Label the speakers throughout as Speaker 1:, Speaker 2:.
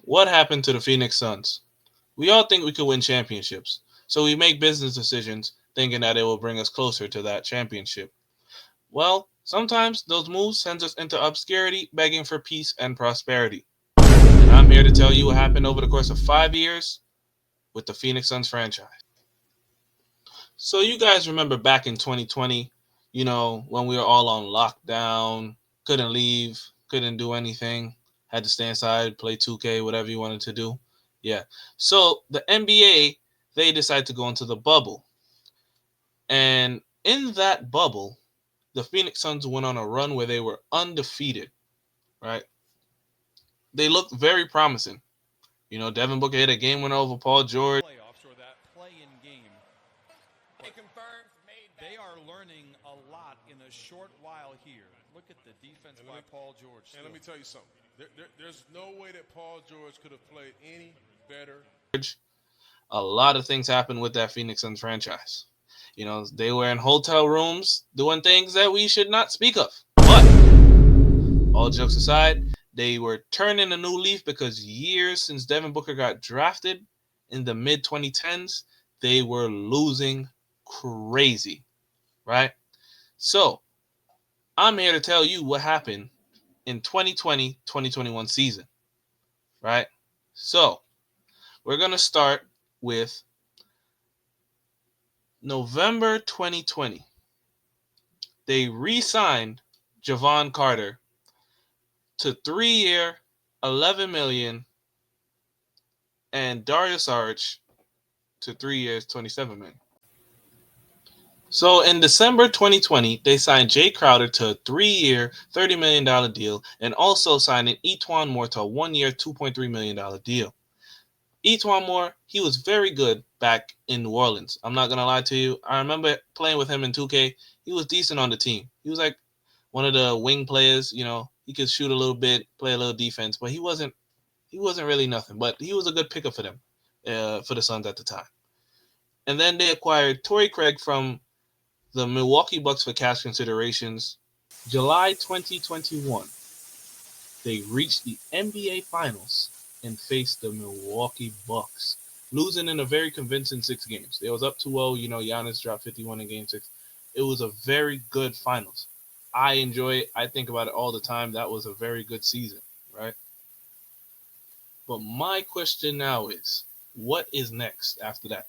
Speaker 1: What happened to the Phoenix Suns? We all think we could win championships, so we make business decisions thinking that it will bring us closer to that championship. Well, sometimes those moves send us into obscurity, begging for peace and prosperity. And I'm here to tell you what happened over the course of 5 years with the Phoenix Suns franchise. So you guys remember back in 2020, when we were all on lockdown, couldn't leave, couldn't do anything, had to stay inside, play 2K, whatever you wanted to do. Yeah. So the NBA, they decided to go into the bubble. And in that bubble, the Phoenix Suns went on a run where they were undefeated, right? They looked very promising. Devin Booker hit a game winner over Paul George.
Speaker 2: Playoffs or that play-in game. But they are learning a lot in a short while here. Look at the defense by Paul George.
Speaker 3: And let me tell you something. There's no way that Paul George could have played any better.
Speaker 1: A lot of things happened with that Phoenix Suns franchise. They were in hotel rooms doing things that we should not speak of. But all jokes aside, they were turning a new leaf because years since Devin Booker got drafted in the mid 2010s, they were losing crazy, right? So, I'm here to tell you what happened in 2020-2021 season, right? So, we're going to start with November 2020. They re-signed Javon Carter to 3-year, $11 million, and Dario Saric to 3 years, $27 million. So in December 2020, they signed Jay Crowder to a 3-year, $30 million deal, and also signed E'Twaun Moore to a 1-year, $2.3 million deal. E'Twaun Moore, he was very good back in New Orleans. I'm not going to lie to you. I remember playing with him in 2K. He was decent on the team. He was like one of the wing players, he could shoot a little bit, play a little defense, but he wasn't really nothing. But he was a good pickup for them, for the Suns at the time. And then they acquired Torrey Craig from the Milwaukee Bucks for cash considerations. July 2021, they reached the NBA Finals and faced the Milwaukee Bucks, losing in a very convincing 6 games. It was up 2-0. Giannis dropped 51 in Game 6. It was a very good finals. I enjoy it. I think about it all the time. That was a very good season, right? But my question now is, what is next after that?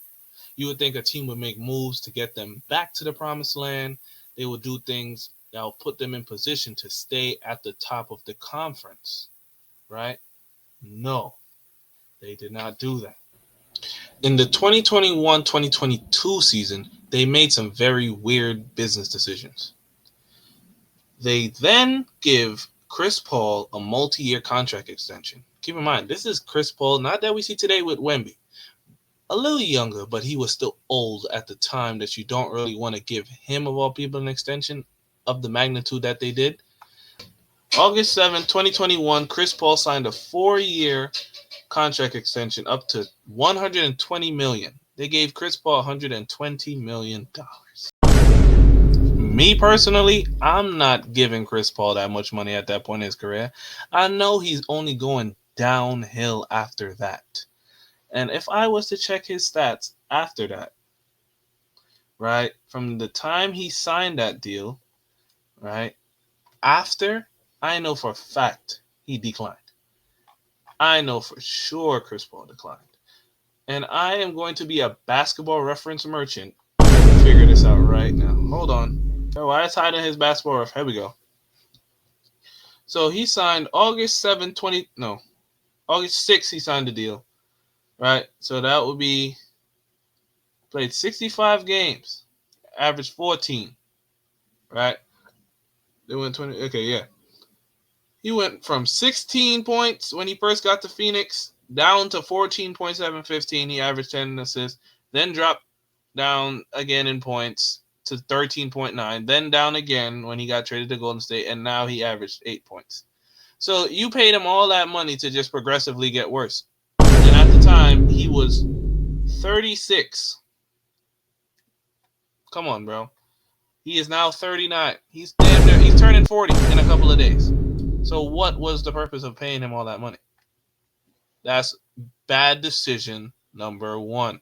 Speaker 1: You would think a team would make moves to get them back to the promised land. They would do things that will put them in position to stay at the top of the conference, right? No, they did not do that. In the 2021-2022 season, they made some very weird business decisions. They then give Chris Paul a multi-year contract extension. Keep in mind, this is Chris Paul, not that we see today with Wemby. A little younger, but he was still old at the time that you don't really want to give him, of all people, an extension of the magnitude that they did. August 7, 2021, Chris Paul signed a 4-year contract extension up to $120 million. They gave Chris Paul $120 million. Me personally, I'm not giving Chris Paul that much money at that point in his career. I know he's only going downhill after that. And if I was to check his stats after that, right, from the time he signed that deal, right, after, I know for a fact he declined. I know for sure Chris Paul declined. And I am going to be a basketball reference merchant and figure this out right now. Hold on. Why is hiding his basketball ref? Here we go. So he signed August 6th he signed the deal. Right? So that would be played 65 games, averaged 14. Right? They went 20. Okay, yeah. He went from 16 points when he first got to Phoenix down to 14.7, 15. He averaged 10 assists, then dropped down again in points to 13.9, then down again when he got traded to Golden State, and now he averaged 8 points. So you paid him all that money to just progressively get worse. And at the time, he was 36. Come on, bro. He is now 39. He's damn near, he's turning 40 in a couple of days. So what was the purpose of paying him all that money? That's bad decision number one.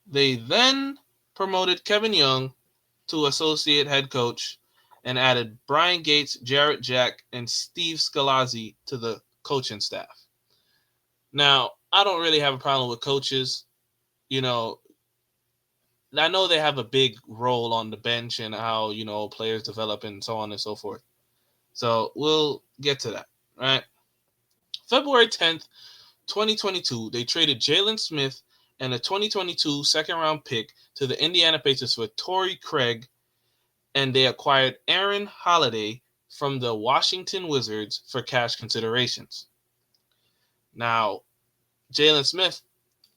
Speaker 1: They then promoted Kevin Young to associate head coach and added Brian Gates, Jarrett Jack, and Steve Scalazzi to the coaching staff. Now, I don't really have a problem with coaches. You know, I know they have a big role on the bench and how, players develop and so on and so forth. So we'll get to that, right? February 10th, 2022, they traded Jalen Smith and a 2022 second round pick to the Indiana Pacers for Torrey Craig, and they acquired Aaron Holiday from the Washington Wizards for cash considerations. Now, Jalen Smith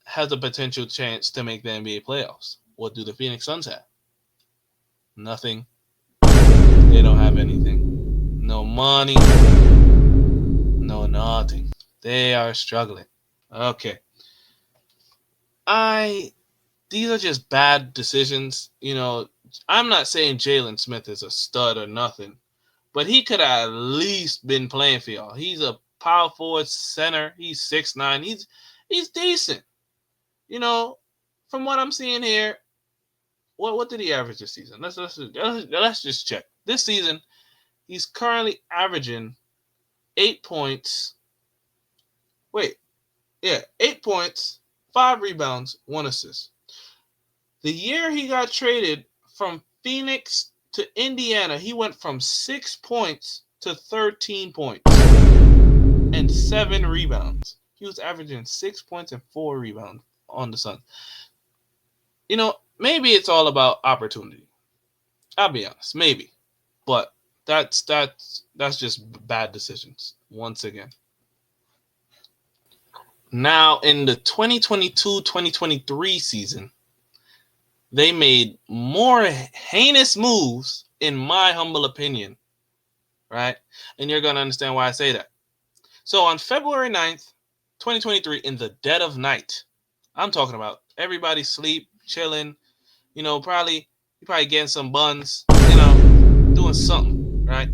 Speaker 1: has a potential chance to make the NBA playoffs. What do the Phoenix Suns have? Nothing. They don't have anything. No money. No nothing. They are struggling. Okay. These are just bad decisions. I'm not saying Jalen Smith is a stud or nothing, but he could have at least been playing for y'all. He's a power forward center. He's 6'9". He's decent. From what I'm seeing here, what did he average this season? Let's just check. This season, he's currently averaging 8 points. Wait, yeah, 8 points, 5 rebounds, 1 assist. The year he got traded from Phoenix to Indiana, he went from 6 points to 13 points and 7 rebounds. He was averaging 6 points and 4 rebounds on the Suns. Maybe it's all about opportunity. I'll be honest, maybe. But that's just bad decisions once again. Now, in the 2022-2023 season, they made more heinous moves, in my humble opinion, right? And you're going to understand why I say that. So on February 9th, 2023, in the dead of night, I'm talking about everybody sleep, chilling, probably getting some buns, doing something, right?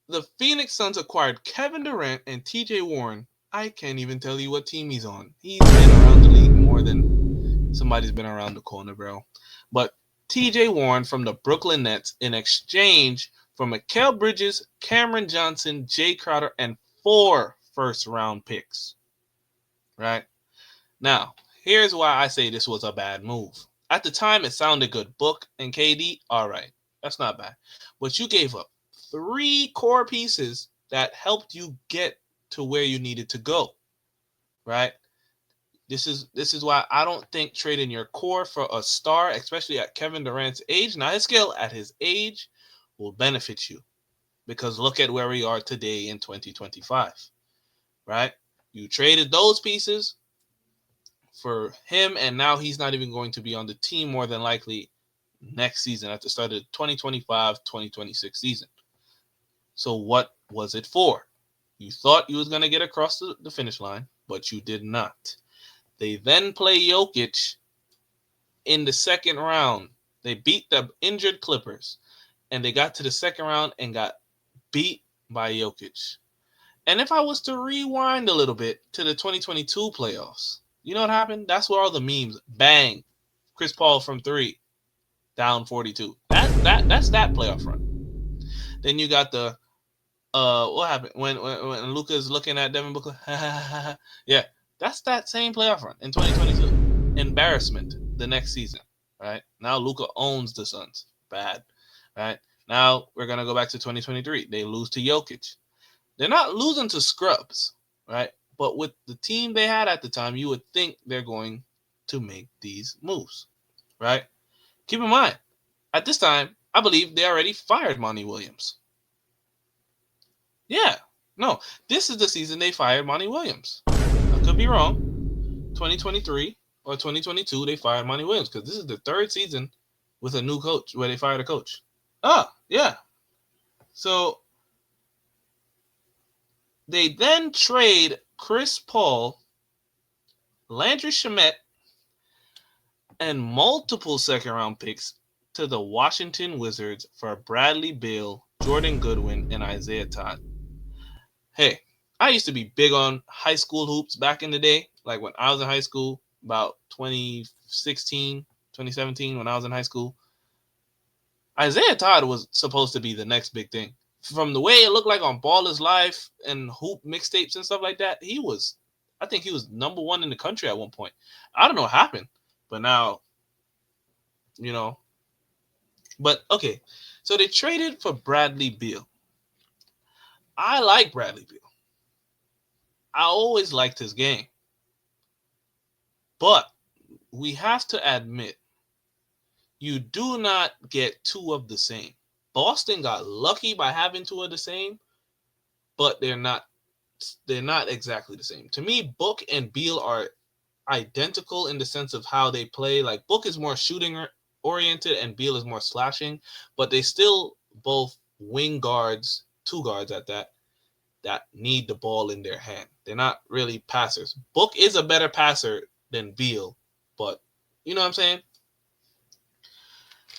Speaker 1: The Phoenix Suns acquired Kevin Durant and TJ Warren. I can't even tell you what team he's on. He's been around the league more than somebody's been around the corner, bro. But TJ Warren from the Brooklyn Nets in exchange for Mikal Bridges, Cameron Johnson, Jay Crowder, and 4 first-round picks. Right? Now, here's why I say this was a bad move. At the time, it sounded good. Book and KD, all right. That's not bad. But you gave up 3 core pieces that helped you get to where you needed to go. Right? This is why I don't think trading your core for a star, especially at Kevin Durant's age, not his skill, at his age, will benefit you. Because look at where we are today in 2025. Right? You traded those pieces for him, and now he's not even going to be on the team more than likely next season at the start of the 2025-2026 season. So what was it for? You thought you was going to get across the finish line, but you did not. They then play Jokic in the second round. They beat the injured Clippers, and they got to the second round and got beat by Jokic. And if I was to rewind a little bit to the 2022 playoffs, you know what happened? That's where all the memes, bang, Chris Paul from 3, down 42. That's that playoff run. Then you got the what happened when Luka's looking at Devin Booker? Yeah, that's that same playoff run in 2022. Embarrassment the next season, right? Now Luka owns the Suns. Bad, right? Now we're gonna go back to 2023. They lose to Jokic. They're not losing to scrubs, right? But with the team they had at the time, you would think they're going to make these moves, right? Keep in mind, at this time, I believe they already fired Monty Williams. Yeah, no, this is the season they fired Monty Williams. I could be wrong. 2023 or 2022, they fired Monty Williams because this is the 3rd season with a new coach where they fired a coach. Yeah. So they then trade Chris Paul, Landry Shamet, and multiple second-round picks to the Washington Wizards for Bradley Beal, Jordan Goodwin, and Isaiah Todd. Hey, I used to be big on high school hoops back in the day. Like when I was in high school, about 2016, 2017, when I was in high school, Isaiah Todd was supposed to be the next big thing. From the way it looked like on Baller's Life and hoop mixtapes and stuff like that, I think he was number one in the country at one point. I don't know what happened, but now, you know, but okay. So they traded for Bradley Beal. I like Bradley Beal. I always liked his game. But we have to admit, you do not get two of the same. Boston got lucky by having two of the same, but they're not exactly the same. To me, Book and Beal are identical in the sense of how they play. Like Book is more shooting oriented and Beal is more slashing, but they still both wing guards, two guards at that need the ball in their hand. They're not really passers. Book is a better passer than Beal, but you know what I'm saying?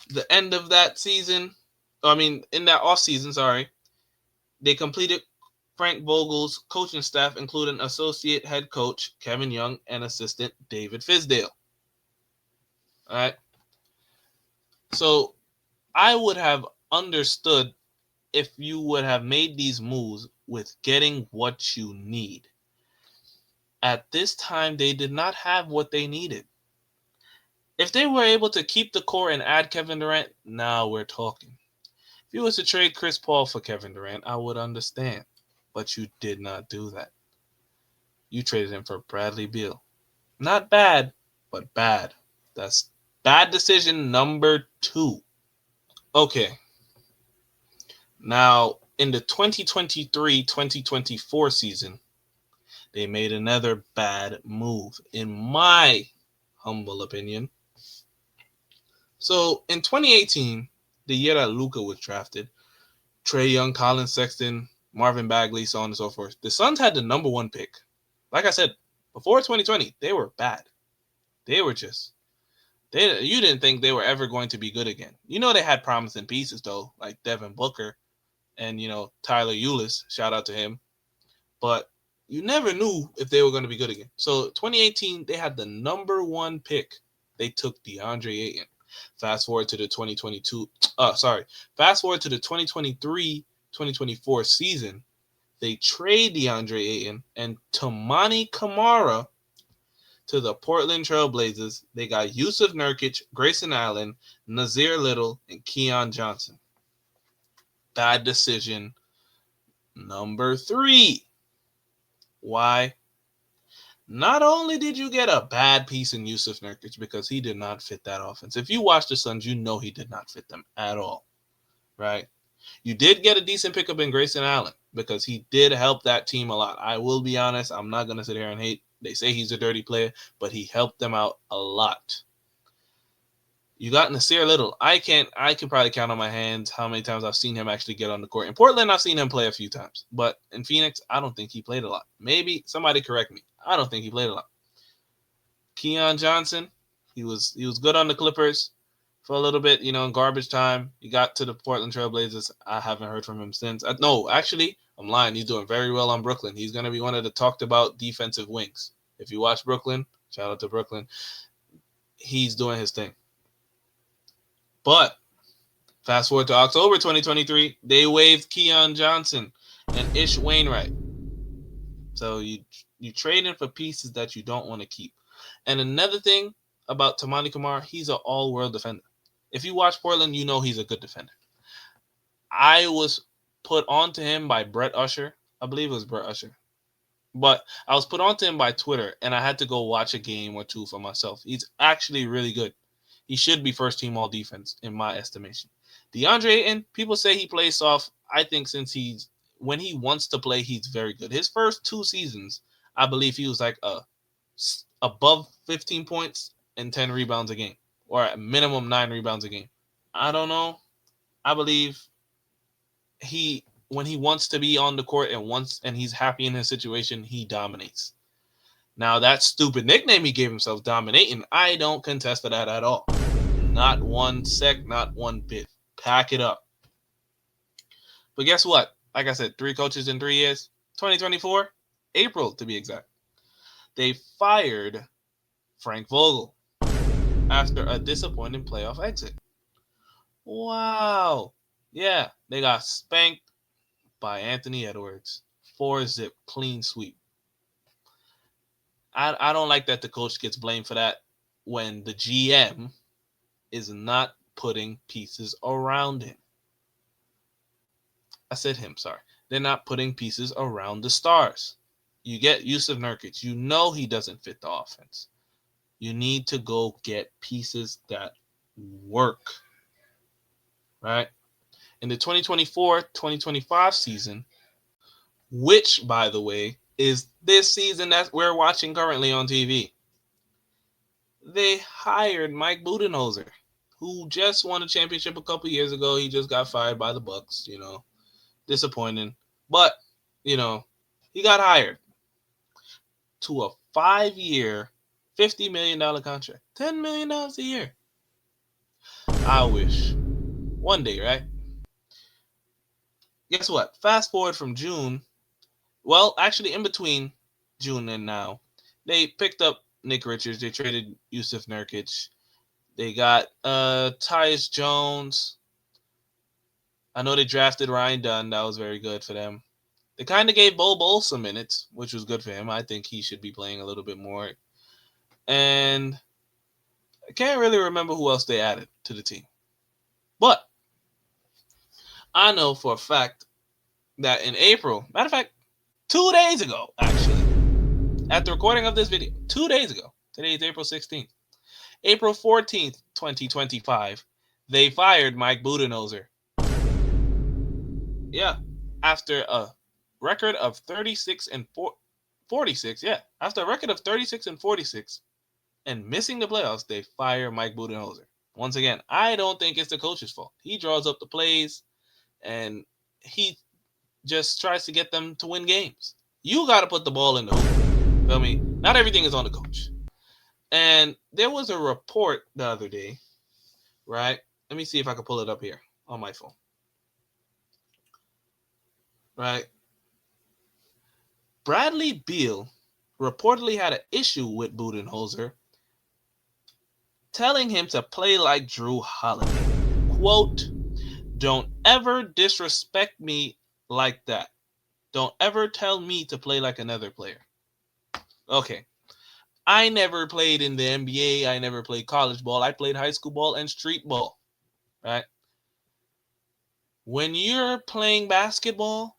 Speaker 1: The end of that season, in that off season, sorry, they completed Frank Vogel's coaching staff, including associate head coach Kevin Young and assistant David Fizdale. All right. So I would have understood if you would have made these moves with getting what you need. At this time, they did not have what they needed. If they were able to keep the core and add Kevin Durant, now we're talking. If you was to trade Chris Paul for Kevin Durant, I would understand. But you did not do that. You traded him for Bradley Beal. Not bad, but bad. That's bad decision number 2. Okay. Now, in the 2023-2024 season, they made another bad move, in my humble opinion. So, in 2018, the year that Luka was drafted, Trae Young, Colin Sexton, Marvin Bagley, so on and so forth, the Suns had the number 1 pick. Like I said, before 2020, they were bad. They were just you didn't think they were ever going to be good again. You know they had promising pieces though, like Devin Booker and Tyler Ulis. Shout out to him. But you never knew if they were going to be good again. So 2018, they had the number 1 pick. They took DeAndre Ayton. Fast forward to the 2023-2024 season. They trade DeAndre Ayton and Toumani Camara to the Portland Trailblazers. They got Yusuf Nurkic, Grayson Allen, Nazir Little, and Keon Johnson. Bad decision number 3. Why? Not only did you get a bad piece in Yusuf Nurkic because he did not fit that offense. If you watch the Suns, you know he did not fit them at all, right? You did get a decent pickup in Grayson Allen because he did help that team a lot. I will be honest. I'm not going to sit here and hate. They say he's a dirty player, but he helped them out a lot. You got Nasir Little. I can probably count on my hands how many times I've seen him actually get on the court. In Portland, I've seen him play a few times. But in Phoenix, I don't think he played a lot. Maybe somebody correct me. I don't think he played a lot. Keon Johnson, he was good on the Clippers for a little bit, in garbage time. He got to the Portland Trailblazers. I haven't heard from him since. No, actually, I'm lying. He's doing very well on Brooklyn. He's going to be one of the talked about defensive wings. If you watch Brooklyn, shout out to Brooklyn. He's doing his thing. But fast forward to October 2023, they waived Keon Johnson and Ish Wainwright. So you trade in for pieces that you don't want to keep. And another thing about Toumani Camara, he's an all-world defender. If you watch Portland, you know he's a good defender. I was put onto him by Brett Usher. I believe it was Brett Usher. But I was put onto him by Twitter, and I had to go watch a game or two for myself. He's actually really good. He should be first-team all-defense, in my estimation. DeAndre Ayton, people say he plays soft. I think when he wants to play, he's very good. His first 2 seasons, I believe he was like above 15 points and 10 rebounds a game, or at minimum 9 rebounds a game. I don't know. I believe when he wants to be on the court and he's happy in his situation, he dominates. Now, that stupid nickname he gave himself, Dominating, I don't contest to that at all. Not one sec, not one bit. Pack it up. But guess what? Like I said, 3 coaches in 3 years. 2024, April to be exact, they fired Frank Vogel after a disappointing playoff exit. Wow. Yeah, they got spanked by Anthony Edwards. 4-zip, clean sweep. I don't like that the coach gets blamed for that when the GM is not putting pieces around him. I said him, sorry. They're not putting pieces around the stars. You get Yusuf Nurkic. You know he doesn't fit the offense. You need to go get pieces that work. Right? In the 2024-2025 season, which, by the way, is this season that we're watching currently on TV, they hired Mike Budenholzer, who just won a championship a couple years ago. He just got fired by the Bucks, disappointing. But, he got hired to a 5-year, $50 million contract. $10 million a year. I wish. One day, right? Guess what? Fast forward from June. Well, actually, in between June and now, they picked up Nick Richards. They traded Yusuf Nurkic. They got Tyus Jones. I know they drafted Ryan Dunn. That was very good for them. They kind of gave Bol some minutes, which was good for him. I think he should be playing a little bit more. And I can't really remember who else they added to the team. But I know for a fact that in April, matter of fact, 2 days ago, actually, at the recording of this video, 2 days ago, today is April 16th, April 14th, 2025, they fired Mike Budenholzer. Yeah, after a record of 36 and 46, after a record of 36 and 46 and missing the playoffs, they fire Mike Budenholzer. Once again, I don't think it's the coach's fault. He draws up the plays and he just tries to get them to win games. You got to put the ball in the hoop. Feel me? Not everything is on the coach. And there was a report the other day, right? Let me see if I can pull it up here on my phone. Right? Bradley Beal reportedly had an issue with Budenholzer, telling him to play like Drew Holiday. Quote, "Don't ever disrespect me like that. Don't ever tell me to play like another player." Okay. I never played in the NBA. I never played college ball. I played high school ball and street ball. Right? When you're playing basketball,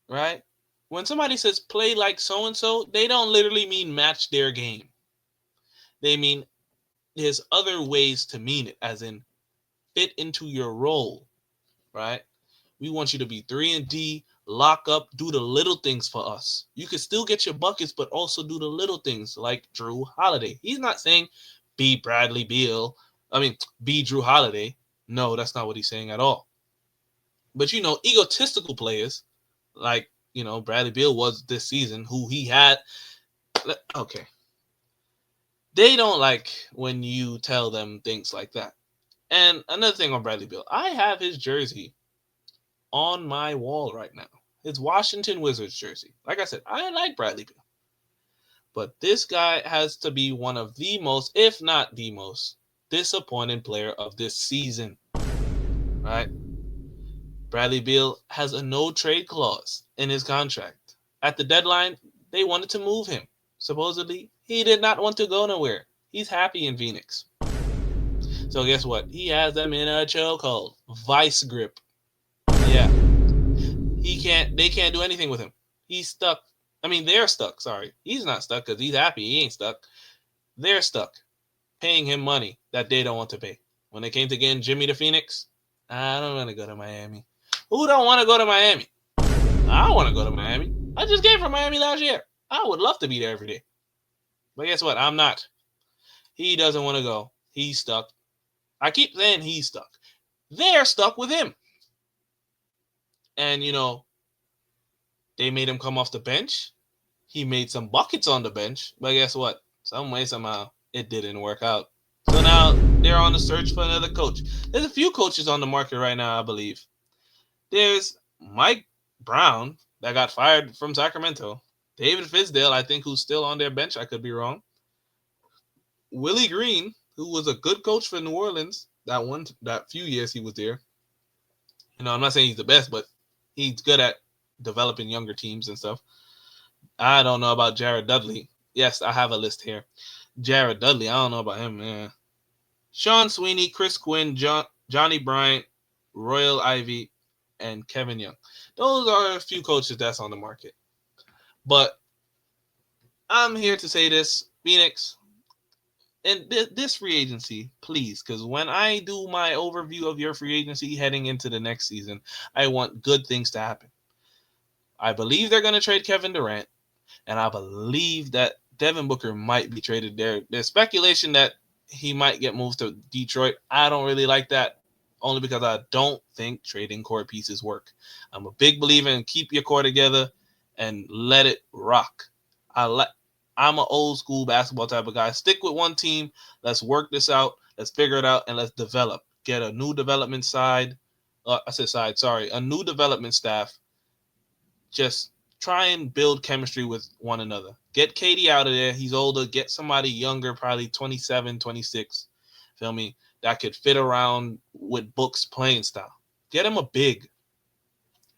Speaker 1: right? When somebody says play like so-and-so, they don't literally mean match their game. They mean there's other ways to mean it, as in fit into your role, right? We want you to be 3-and-D, lock up, do the little things for us. You can still get your buckets, but also do the little things like Drew Holiday. He's not saying be Bradley Beal. Be Drew Holiday. No, that's not what he's saying at all. But, egotistical players like, Bradley Beal was this season, who he had. Okay. They don't like when you tell them things like that. And another thing on Bradley Beal, I have his jersey on my wall right now. His Washington Wizards jersey. Like I said, I like Bradley Beal. But this guy has to be one of the most, if not the most, disappointing player of this season. Right? Bradley Beal has a no-trade clause in his contract. At the deadline, they wanted to move him. Supposedly, he did not want to go nowhere. He's happy in Phoenix. So guess what? He has them in a chokehold. Vice grip. Yeah. They can't do anything with him. He's stuck. They're stuck, sorry. He's not stuck because he's happy. He ain't stuck. They're stuck. Paying him money that they don't want to pay. When they came to getting Jimmy to Phoenix, I don't want to go to Miami. Who don't want to go to Miami? I want to go to Miami. I just came from Miami last year. I would love to be there every day. But guess what? I'm not. He doesn't want to go. He's stuck. I keep saying he's stuck. They're stuck with him. And, they made him come off the bench. He made some buckets on the bench. But guess what? Some way, somehow, it didn't work out. So now they're on the search for another coach. There's a few coaches on the market right now, I believe. There's Mike Brown, that got fired from Sacramento. David Fizdale, I think, who's still on their bench. I could be wrong. Willie Green, who was a good coach for New Orleans that few years he was there. I'm not saying he's the best, but he's good at developing younger teams and stuff. I don't know about Jared Dudley. Yes, I have a list here. Jared Dudley, I don't know about him, man. Sean Sweeney, Chris Quinn, Johnny Bryant, Royal Ivy, and Kevin Young. Those are a few coaches that's on the market. But I'm here to say this, Phoenix, and this free agency, please, because when I do my overview of your free agency heading into the next season, I want good things to happen. I believe they're going to trade Kevin Durant, and I believe that Devin Booker might be traded there. There's speculation that he might get moved to Detroit. I don't really like that, only because I don't think trading core pieces work. I'm a big believer in keep your core together and let it rock. I'm an old school basketball type of guy. Stick with one team. Let's work this out. Let's figure it out, and let's develop. Get a new development side. A new development staff. Just try and build chemistry with one another. Get KD out of there. He's older. Get somebody younger, probably 27, 26. Feel me? That could fit around with Book's playing style. Get him a big.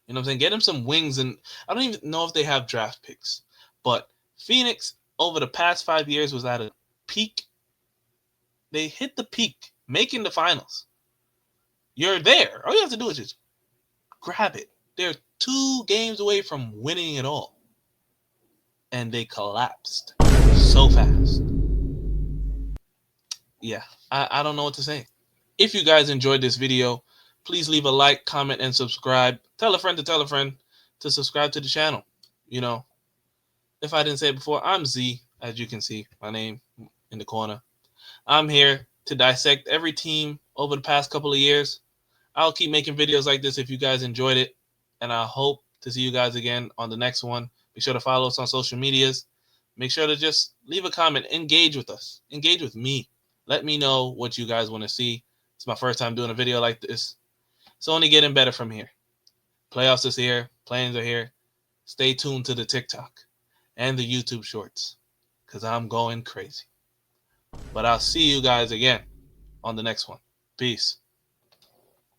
Speaker 1: You know what I'm saying? Get him some wings. And I don't even know if they have draft picks. But Phoenix, over the past 5 years, was at a peak. They hit the peak, making the finals. You're there. All you have to do is just grab it. They're 2 games away from winning it all. And they collapsed so fast. Yeah, I don't know what to say. If you guys enjoyed this video, please leave a like, comment, and subscribe. Tell a friend to subscribe to the channel. If I didn't say it before, I'm Z, as you can see, my name in the corner. I'm here to dissect every team over the past couple of years. I'll keep making videos like this if you guys enjoyed it, and I hope to see you guys again on the next one. Make sure to follow us on social medias. Make sure to just leave a comment. Engage with us. Engage with me. Let me know what you guys want to see. It's my first time doing a video like this. It's only getting better from here. Playoffs is here. Plans are here. Stay tuned to the TikTok and the YouTube shorts, because I'm going crazy. But I'll see you guys again on the next one. Peace.